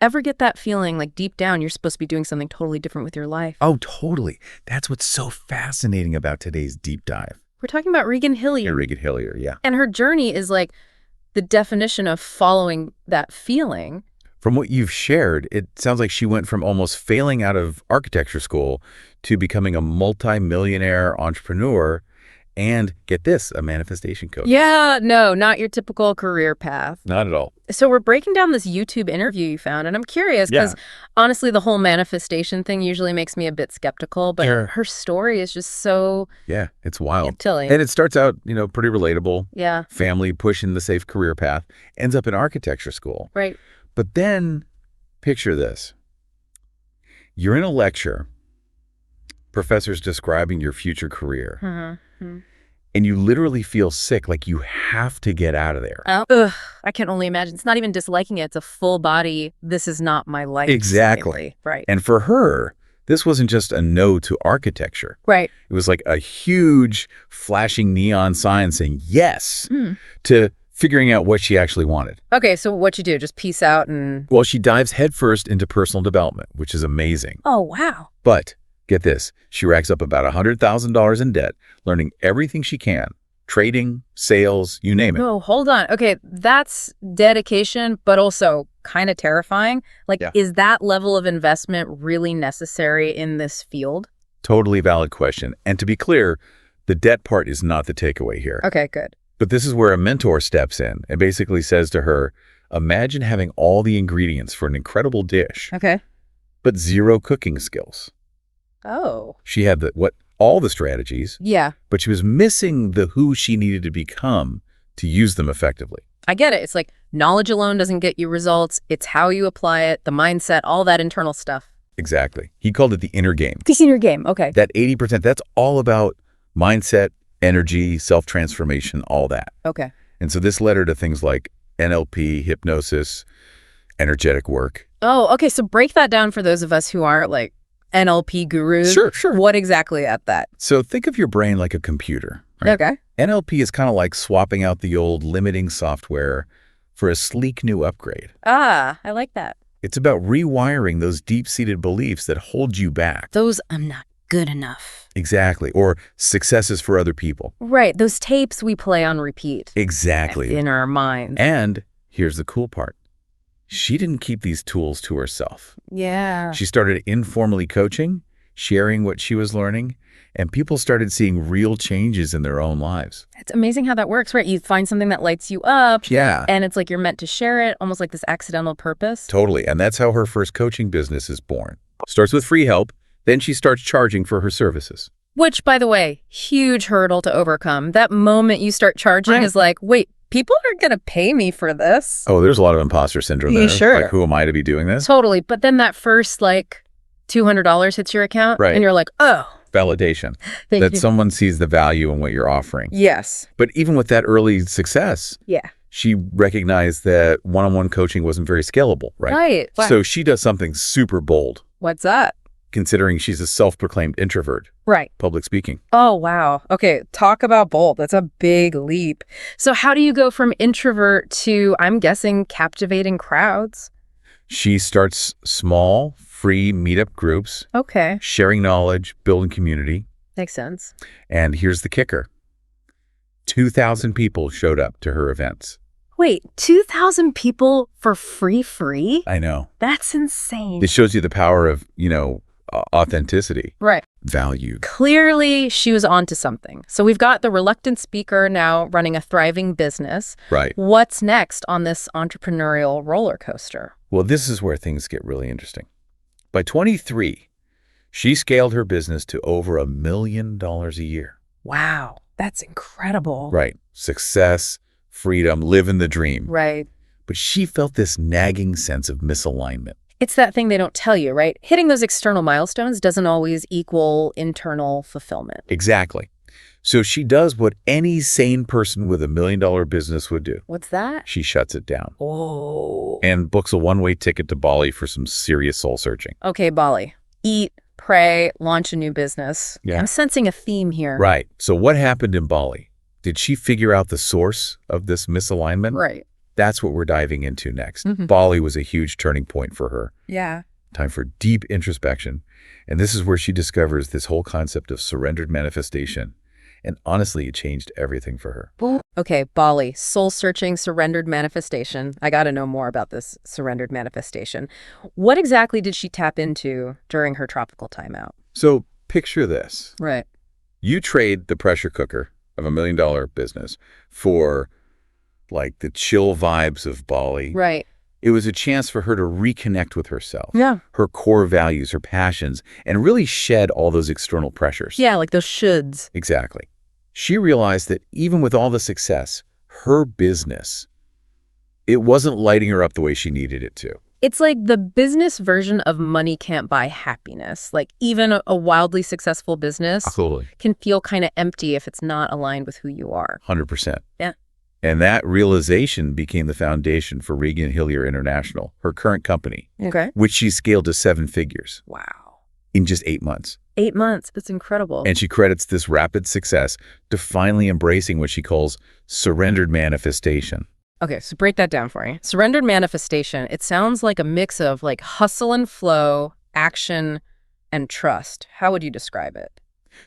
ever get that feeling like deep down you're supposed to be doing something totally different with your life? Oh, totally. That's what's so fascinating about today's deep dive. We're talking about Regan Hillyer. Yeah, Regan Hillyer, yeah. And her journey is like the definition of following that feeling. From what you've shared, it sounds like she went from almost failing out of architecture school to becoming a multi-millionaire entrepreneur and, get this, a manifestation coach. Yeah, no, not your typical career path. Not at all. So we're breaking down this YouTube interview you found, and I'm curious because honestly, the whole manifestation thing usually makes me a bit skeptical, but her story is just so... Yeah, it's wild. Tilly. And it starts out, pretty relatable. Yeah. Family pushing the safe career path, ends up in architecture school. Right. But then, picture this. You're in a lecture, professor's describing your future career, and you literally feel sick, like you have to get out of there. I can only imagine. It's not even disliking it. It's a full body, this is not my life. Exactly. Right. And for her, this wasn't just a no to architecture. Right. It was like a huge flashing neon sign saying yes to figuring out what she actually wanted. Okay, so what you do? Just peace out and... Well, she dives headfirst into personal development, which is amazing. Oh, wow. But get this, she racks up about $100,000 in debt, learning everything she can, trading, sales, you name it. No, hold on. Okay, that's dedication, but also kind of terrifying. Like, is that level of investment really necessary in this field? Totally valid question. And to be clear, the debt part is not the takeaway here. Okay, good. But this is where a mentor steps in and basically says to her, imagine having all the ingredients for an incredible dish, but zero cooking skills. Oh. She had all the strategies, but she was missing the who she needed to become to use them effectively. I get it. It's like knowledge alone doesn't get you results. It's how you apply it, the mindset, all that internal stuff. Exactly. He called it the inner game. The inner game, okay. That 80%, that's all about mindset, energy, self-transformation, all that. Okay. And so this led her to things like NLP, hypnosis, energetic work. Oh, okay. So break that down for those of us who aren't like NLP gurus. Sure. What exactly at that? So think of your brain like a computer. Right? Okay. NLP is kind of like swapping out the old limiting software for a sleek new upgrade. Ah, I like that. It's about rewiring those deep-seated beliefs that hold you back. Those I'm not good enough. Exactly. Or successes for other people. Right. Those tapes we play on repeat. Exactly. In our minds. And here's the cool part. She didn't keep these tools to herself. Yeah. She started informally coaching, sharing what she was learning, and people started seeing real changes in their own lives. It's amazing how that works, right? You find something that lights you up. Yeah. And it's like you're meant to share it, almost like this accidental purpose. Totally. And that's how her first coaching business is born. Starts with free help. Then she starts charging for her services. Which, by the way, huge hurdle to overcome. That moment you start charging is like, wait, people are going to pay me for this. Oh, there's a lot of imposter syndrome there. Sure. Like, who am I to be doing this? Totally. But then that first, like, $200 hits your account. Right. And you're like, oh. Validation. Thank that you. Someone sees the value in what you're offering. Yes. But even with that early success, she recognized that one-on-one coaching wasn't very scalable, right? Right. Wow. So she does something super bold. What's that? Considering she's a self-proclaimed introvert. Right. Public speaking. Oh, wow. Okay, talk about bold. That's a big leap. So how do you go from introvert to, I'm guessing, captivating crowds? She starts small, free meetup groups. Okay. Sharing knowledge, building community. Makes sense. And here's the kicker. 2,000 people showed up to her events. Wait, 2,000 people for free? I know. That's insane. This shows you the power of, authenticity. Right. Value. Clearly, she was onto something. So we've got the reluctant speaker now running a thriving business. Right. What's next on this entrepreneurial roller coaster? Well, this is where things get really interesting. By 23, she scaled her business to over $1 million a year. Wow, that's incredible. Right. Success, freedom, living the dream. Right. But she felt this nagging sense of misalignment. It's that thing they don't tell you, right? Hitting those external milestones doesn't always equal internal fulfillment. Exactly. So she does what any sane person with $1 million business would do. What's that? She shuts it down. Oh. And books a one-way ticket to Bali for some serious soul searching. Okay, Bali. Eat, pray, launch a new business. Yeah. I'm sensing a theme here. Right. So what happened in Bali? Did she figure out the source of this misalignment? Right. That's what we're diving into next. Mm-hmm. Bali was a huge turning point for her. Yeah. Time for deep introspection. And this is where she discovers this whole concept of surrendered manifestation. And honestly, it changed everything for her. Okay, Bali, soul-searching, surrendered manifestation. I got to know more about this surrendered manifestation. What exactly did she tap into during her tropical timeout? So picture this. Right. You trade the pressure cooker of $1 million business for like the chill vibes of Bali. Right. It was a chance for her to reconnect with herself, Yeah. her core values, her passions, and really shed all those external pressures. Yeah, like those shoulds. Exactly. She realized that even with all the success, her business, it wasn't lighting her up the way she needed it to. It's like the business version of money can't buy happiness. Like even a wildly successful business Absolutely. can feel kind of empty if it's not aligned with who you are. 100%. Yeah. And that realization became the foundation for Regan Hillyer International, her current company, Okay. which she scaled to 7 figures Wow. in just 8 months. 8 months. That's incredible. And she credits this rapid success to finally embracing what she calls surrendered manifestation. Okay, so break that down for me. Surrendered manifestation, it sounds like a mix of like hustle and flow, action, and trust. How would you describe it?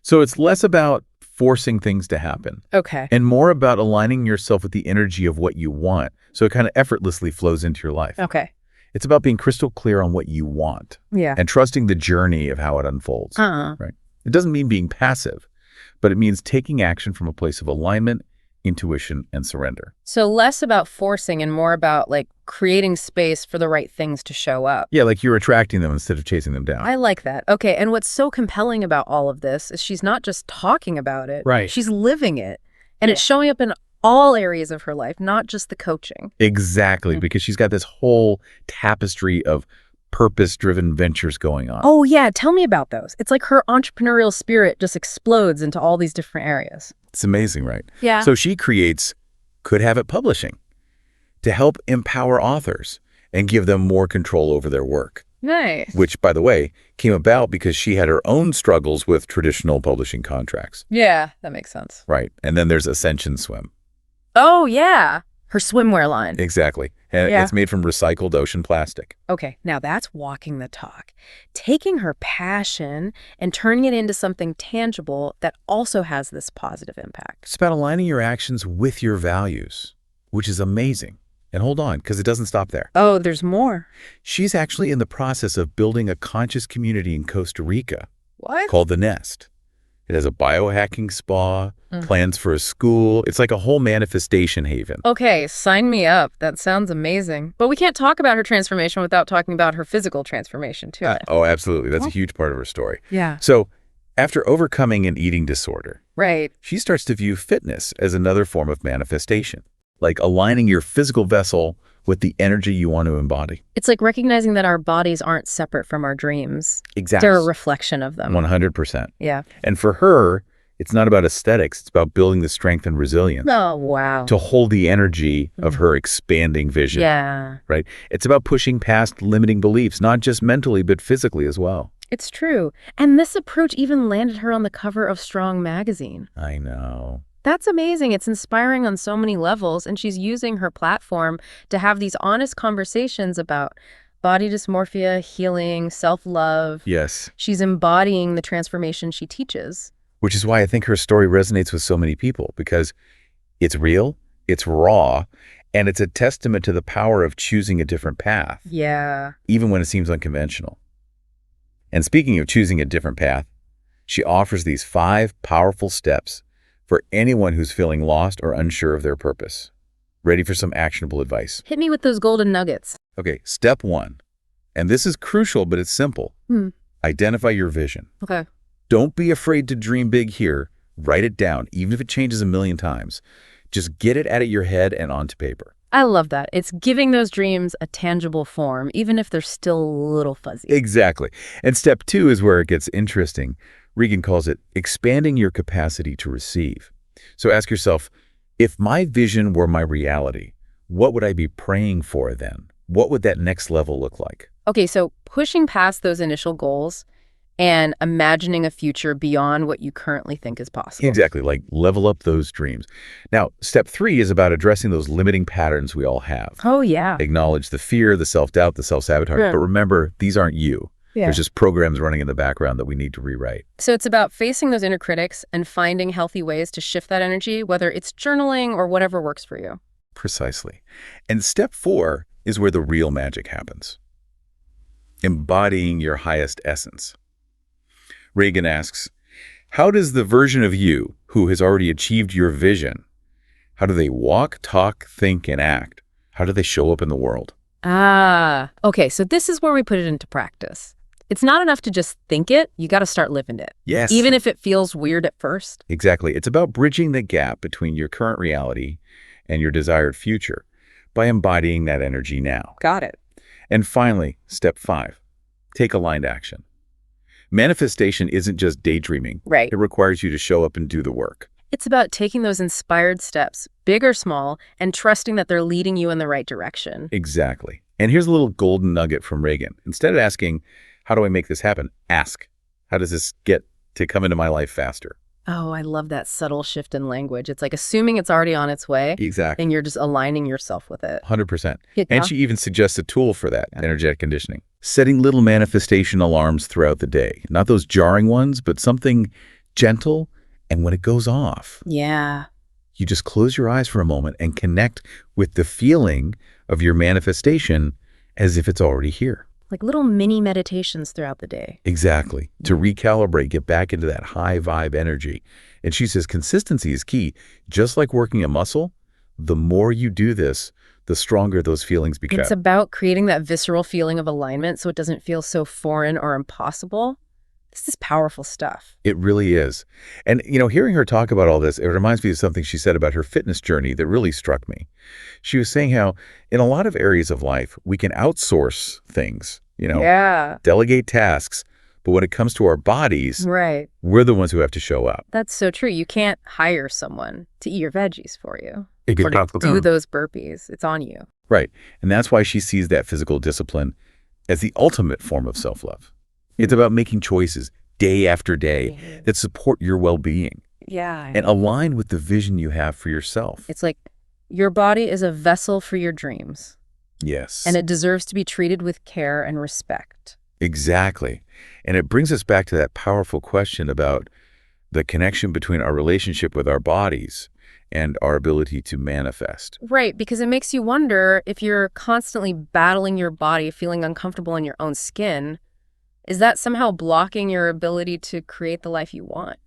So it's less about forcing things to happen Okay. and more about aligning yourself with the energy of what you want, so it kind of effortlessly flows into your life. Okay. It's about being crystal clear on what you want Yeah. and trusting the journey of how it unfolds. Right? It doesn't mean being passive, but it means taking action from a place of alignment, intuition, and surrender. So less about forcing and more about like creating space for the right things to show up. Yeah, like you're attracting them instead of chasing them down. I like that. Okay, and what's so compelling about all of this is she's not just talking about it. Right. She's living it. And it's showing up in all areas of her life, not just the coaching. Exactly, because she's got this whole tapestry of purpose-driven ventures going on. Oh, yeah. Tell me about those. It's like her entrepreneurial spirit just explodes into all these different areas. It's amazing, right? Yeah. So she creates Could Have It Publishing to help empower authors and give them more control over their work. Nice. Which, by the way, came about because she had her own struggles with traditional publishing contracts. Yeah, that makes sense. Right. And then there's Ascension Swim. Oh, yeah. Her swimwear line. Exactly. And Yeah. it's made from recycled ocean plastic. Okay, now that's walking the talk. Taking her passion and turning it into something tangible that also has this positive impact. It's about aligning your actions with your values, which is amazing. And hold on, because it doesn't stop there. Oh, there's more. She's actually in the process of building a conscious community in Costa Rica What? called The Nest. It has a biohacking spa, plans for a school. It's like a whole manifestation haven. Okay, sign me up. That sounds amazing. But we can't talk about her transformation without talking about her physical transformation, too. Oh, absolutely. That's a huge part of her story. Yeah. So after overcoming an eating disorder, Right. she starts to view fitness as another form of manifestation, like aligning your physical vessel with the energy you want to embody. It's like recognizing that our bodies aren't separate from our dreams. Exactly. They're a reflection of them. 100%. Yeah. And for her, it's not about aesthetics. It's about building the strength and resilience Oh, wow. to hold the energy of her expanding vision. Yeah. Right? It's about pushing past limiting beliefs, not just mentally, but physically as well. It's true. And this approach even landed her on the cover of Strong magazine. I know. That's amazing. It's inspiring on so many levels, and she's using her platform to have these honest conversations about body dysmorphia, healing, self-love. Yes. She's embodying the transformation she teaches. Which is why I think her story resonates with so many people, because it's real, it's raw, and it's a testament to the power of choosing a different path, Yeah. even when it seems unconventional. And speaking of choosing a different path, she offers these 5 powerful steps for anyone who's feeling lost or unsure of their purpose. Ready for some actionable advice? Hit me with those golden nuggets. Okay, step 1, and this is crucial, but it's simple. Identify your vision. Okay. Don't be afraid to dream big here. Write it down, even if it changes a million times. Just get it out of your head and onto paper. I love that. It's giving those dreams a tangible form, even if they're still a little fuzzy. Exactly. And step 2 is where it gets interesting. Regan calls it expanding your capacity to receive. So ask yourself, if my vision were my reality, what would I be praying for then? What would that next level look like? Okay, so pushing past those initial goals and imagining a future beyond what you currently think is possible. Exactly, like level up those dreams. Now, step 3 is about addressing those limiting patterns we all have. Oh, yeah. Acknowledge the fear, the self-doubt, the self-sabotage. Yeah. But remember, these aren't you. Yeah. There's just programs running in the background that we need to rewrite. So it's about facing those inner critics and finding healthy ways to shift that energy, whether it's journaling or whatever works for you. Precisely. And step 4 is where the real magic happens. Embodying your highest essence. Regan asks, how does the version of you who has already achieved your vision, how do they walk, talk, think, and act? How do they show up in the world? Okay, so this is where we put it into practice. It's not enough to just think it, you got to start living it. Yes. Even if it feels weird at first. Exactly. It's about bridging the gap between your current reality and your desired future by embodying that energy now. Got it. And finally, step 5, take aligned action. Manifestation isn't just daydreaming. Right. It requires you to show up and do the work. It's about taking those inspired steps, big or small, and trusting that they're leading you in the right direction. Exactly. And here's a little golden nugget from Regan. Instead of asking, how do I make this happen? Ask, how does this get to come into my life faster? Oh, I love that subtle shift in language. It's like assuming it's already on its way. Exactly. And you're just aligning yourself with it. 100%. Yeah. And she even suggests a tool for that, energetic conditioning. Setting little manifestation alarms throughout the day. Not those jarring ones, but something gentle. And when it goes off, Yeah. you just close your eyes for a moment and connect with the feeling of your manifestation as if it's already here. Like little mini meditations throughout the day. Exactly. To recalibrate, get back into that high vibe energy. And she says consistency is key. Just like working a muscle, the more you do this, the stronger those feelings become. It's about creating that visceral feeling of alignment so it doesn't feel so foreign or impossible. This is powerful stuff. It really is. And, you know, hearing her talk about all this, it reminds me of something she said about her fitness journey that really struck me. She was saying how in a lot of areas of life, we can outsource things, you know, delegate tasks. But when it comes to our bodies, Right. we're the ones who have to show up. That's so true. You can't hire someone to eat your veggies for you. Exactly. Or to do those burpees. It's on you. Right. And that's why she sees that physical discipline as the ultimate form of self-love. It's about making choices day after day that support your well-being Yeah. and align with the vision you have for yourself. It's like your body is a vessel for your dreams. Yes. And it deserves to be treated with care and respect. Exactly. And it brings us back to that powerful question about the connection between our relationship with our bodies and our ability to manifest. Right, because it makes you wonder if you're constantly battling your body, feeling uncomfortable in your own skin, is that somehow blocking your ability to create the life you want?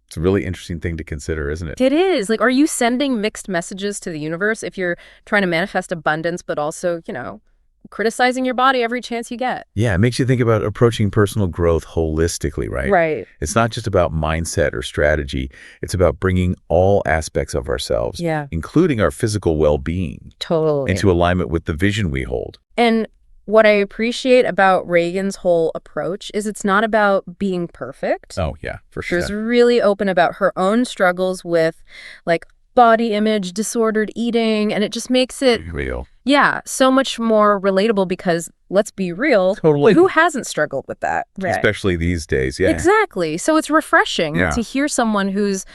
It's a really interesting thing to consider, isn't it? It is. Like, are you sending mixed messages to the universe if you're trying to manifest abundance, but also, you know, criticizing your body every chance you get? Yeah, it makes you think about approaching personal growth holistically, right? Right. It's not just about mindset or strategy. It's about bringing all aspects of ourselves, Yeah. including our physical well-being, Totally. into alignment with the vision we hold. And what I appreciate about Regan's whole approach is it's not about being perfect. Oh, yeah, for sure. She's really open about her own struggles with, like, body image, disordered eating, and it just makes it, Real. yeah, so much more relatable because, let's be real, Totally. who hasn't struggled with that? Especially these days, yeah. Exactly. So it's refreshing Yeah. to hear someone who's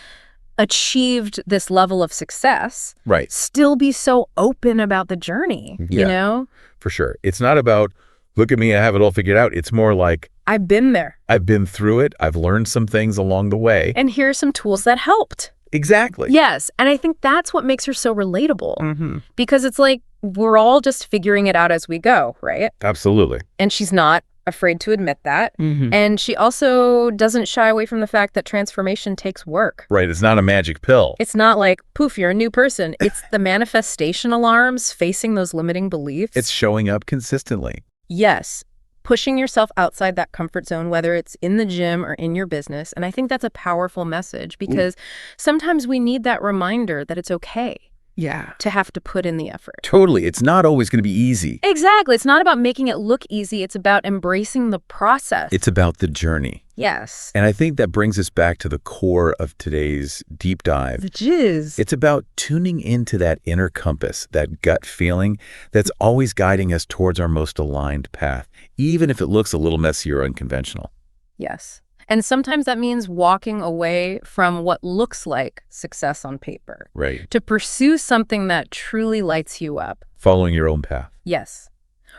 achieved this level of success Right. still be so open about the journey, Yeah. you know? For sure. It's not about, look at me, I have it all figured out. It's more like, I've been there. I've been through it. I've learned some things along the way. And here are some tools that helped. Exactly. Yes. And I think that's what makes her so relatable. Mm-hmm. Because it's like we're all just figuring it out as we go, right? Absolutely. And she's not afraid to admit that. Mm-hmm. And she also doesn't shy away from the fact that transformation takes work. Right. It's not a magic pill. It's not like, poof, you're a new person. It's the manifestation alarms, facing those limiting beliefs. It's showing up consistently. Yes. Pushing yourself outside that comfort zone, whether it's in the gym or in your business. And I think that's a powerful message because sometimes we need that reminder that it's okay to have to put in the effort. Totally. It's not always going to be easy. Exactly. It's not about making it look easy. It's about embracing the process. It's about the journey. Yes. And I think that brings us back to the core of today's deep dive. The jizz. It's about tuning into that inner compass, that gut feeling that's always guiding us towards our most aligned path, even if it looks a little messy or unconventional. Yes. And sometimes that means walking away from what looks like success on paper. Right. To pursue something that truly lights you up. Following your own path. Yes.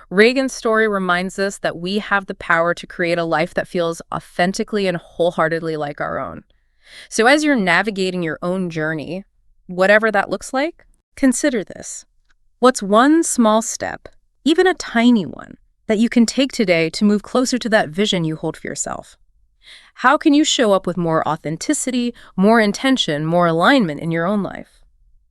Regan's story reminds us that we have the power to create a life that feels authentically and wholeheartedly like our own. So as you're navigating your own journey, whatever that looks like, consider this. What's one small step, even a tiny one, that you can take today to move closer to that vision you hold for yourself? How can you show up with more authenticity, more intention, more alignment in your own life?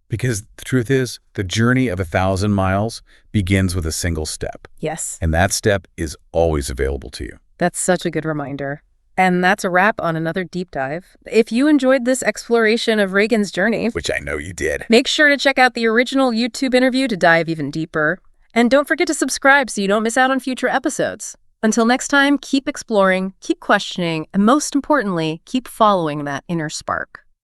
Because the truth is, the journey of 1,000 miles begins with a single step. Yes. And that step is always available to you. That's such a good reminder. And that's a wrap on another deep dive. If you enjoyed this exploration of Regan's journey, which I know you did, make sure to check out the original YouTube interview to dive even deeper. And don't forget to subscribe so you don't miss out on future episodes. Until next time, keep exploring, keep questioning, and most importantly, keep following that inner spark.